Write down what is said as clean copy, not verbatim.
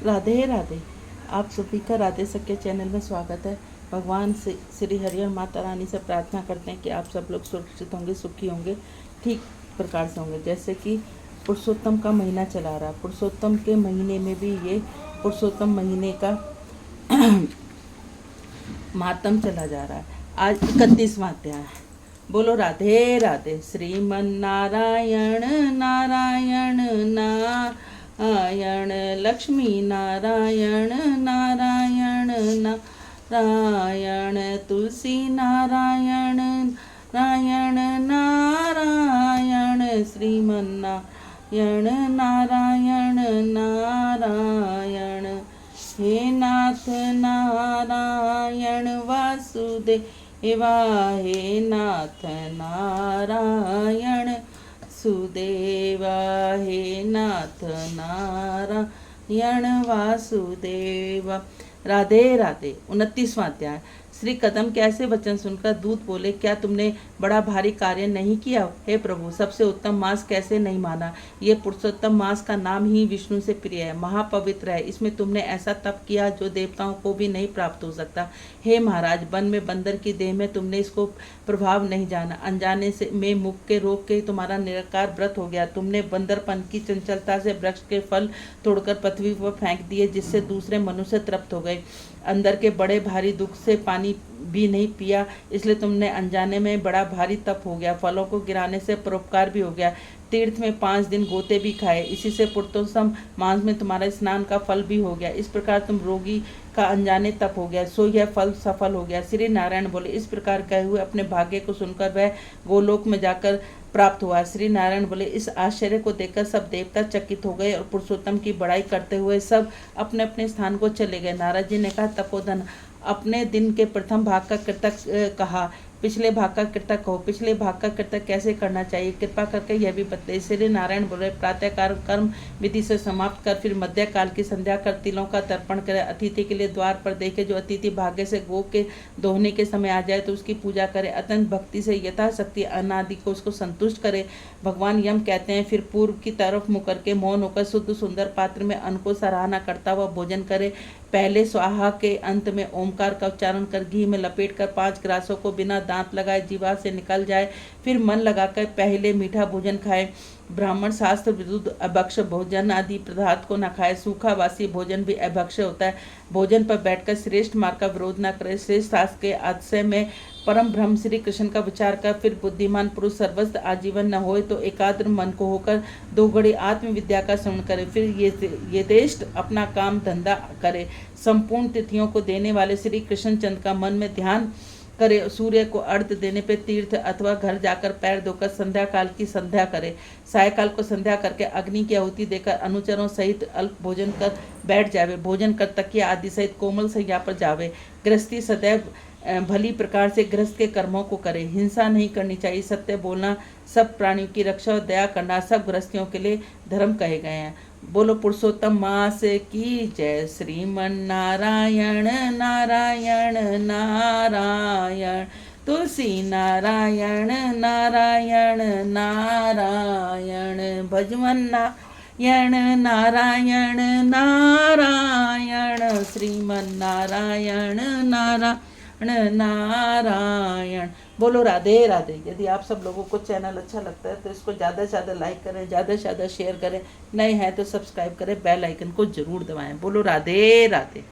राधे राधे। आप सभी का राधे सख्य चैनल में स्वागत है। भगवान से श्री हरि और माता रानी से प्रार्थना करते हैं कि आप सब लोग सुरक्षित होंगे, सुखी होंगे, ठीक प्रकार से होंगे। जैसे कि पुरुषोत्तम का महीना चला रहा, पुरुषोत्तम के महीने में भी ये पुरुषोत्तम महीने का मातम चला जा रहा है। आज 31वां अध्याय है। बोलो राधे राधे। श्रीमन नारायण नारायण नारायण, लक्ष्मी नारायण नारायण नारायण, तुलसी नारायण नारायण नारायण, श्रीमन नारायण नारायण नारायण। हे नाथ नारायण वासुदेवा, हे नाथ नारायण सुदेवा, हे नाथ नारायण वासुदेवा। राधे राधे। 29वां अध्याय। श्री कदम के ऐसे वचन सुनकर दूत बोले, क्या तुमने बड़ा भारी कार्य नहीं किया? हे प्रभु, सबसे उत्तम मास कैसे नहीं माना? ये पुरुषोत्तम मास का नाम ही विष्णु से प्रिय है, महापवित्र है। इसमें तुमने ऐसा तप किया जो देवताओं को भी नहीं प्राप्त हो सकता। हे महाराज, वन में बंदर की देह में तुमने इसको प्रभाव नहीं जाना। अनजाने से में मुख के रोग के तुम्हारा निराकार व्रत हो गया। तुमने बंदरपन की चंचलता से वृक्ष के फल तोड़कर पृथ्वी पर फेंक दिए, जिससे दूसरे मनुष्य तृप्त हो गए। अंदर के बड़े भारी दुख से पानी भी नहीं पिया, इसलिए तुमने अनजाने में बड़ा भारी तप हो गया। फलों को गिराने से परोपकार भी हो गया। तीर्थ में 5 दिन गोते भी खाए, इसी से पुरुषोत्तम मास में तुम्हारा स्नान का फल भी हो गया। इस प्रकार तुम रोगी का अनजाने तप हो गया, सो यह फल सफल हो गया। श्री नारायण बोले, इस प्रकार कहे हुए अपने भाग्य को सुनकर वह गोलोक में जाकर प्राप्त हुआ। श्री नारायण बोले, इस आश्चर्य को देखकर सब देवता चकित हो गए और पुरुषोत्तम की बड़ाई करते हुए सब अपने अपने स्थान को चले गए। नारद जी ने कहा, तपोधन, अपने दिन के प्रथम भाग का कृतक कहा, पिछले भाग का कृतक कहो। पिछले भाग का कृतक कैसे करना चाहिए, कृपा करके यह भी बताइए। श्री नारायण बोले, प्रातःकाल कर्म विधि से समाप्त कर फिर मध्य काल की संध्या कर तिलों का तर्पण करे। अतिथि के लिए द्वार पर देखे। जो अतिथि भाग्य से गो के दोहने के समय आ जाए तो उसकी पूजा करे। अत्यंत भक्ति से यथाशक्ति अनादि को उसको संतुष्ट करे। भगवान यम कहते हैं, फिर पूर्व की तरफ मुँह करके मौन होकर शुद्ध सुंदर पात्र में अन्न को सराहना करता हुआ भोजन करे। पहले स्वाहा के अंत में ओमकार का उच्चारण कर घी में लपेट कर 5 ग्रासों को बिना दांत लगाए जीवा से निकल जाए। फिर मन लगाकर पहले मीठा भोजन खाए। ब्राह्मण शास्त्र विरुद्ध अभक्ष भोजन आदि पदार्थ को न खाए। सूखा वासी भोजन भी अभक्ष होता है। भोजन पर बैठकर श्रेष्ठ मार्ग का विरोध न करे। श्रेष्ठ शास्त्र के आशय में परम ब्रह्म श्री कृष्ण का विचार कर फिर बुद्धिमान पुरुष सर्वस्व आजीवन न होए तो एकाग्र मन को होकर 2 घड़ी आत्मविद्या का श्रवण करे। फिर ये देश अपना काम धंधा करे। संपूर्ण तिथियों को देने वाले श्री कृष्ण चंद्र का मन में ध्यान करे। सूर्य को अर्घ्य देने पे तीर्थ अथवा घर जाकर पैर धोकर संध्या काल की संध्या करे। सायकाल को संध्या करके अग्नि की आहुति देकर अनुचरों सहित अल्प भोजन कर बैठ जावे। भोजन कर तकिया आदि सहित कोमल सैया पर जावे। गृहस्थी सदैव भली प्रकार से गृहस्थ के कर्मों को करे। हिंसा नहीं करनी चाहिए। सत्य बोलना, सब प्राणियों की रक्षा और दया करना सब गृहस्थियों के लिए धर्म कहे गए हैं। बोलो पुरुषोत्तम मास की जय। श्रीमन नारायण नारायण नारायण, तुलसी नारायण नारायण नारायण, भजवन नारायण नारायण नारायण, श्रीमन नारायण नारायण नारायण। बोलो राधे राधे। यदि आप सब लोगों को चैनल अच्छा लगता है तो इसको ज़्यादा से ज़्यादा लाइक करें, ज़्यादा से ज़्यादा शेयर करें। नए हैं तो सब्सक्राइब करें, बेल आइकन को जरूर दबाएं। बोलो राधे राधे।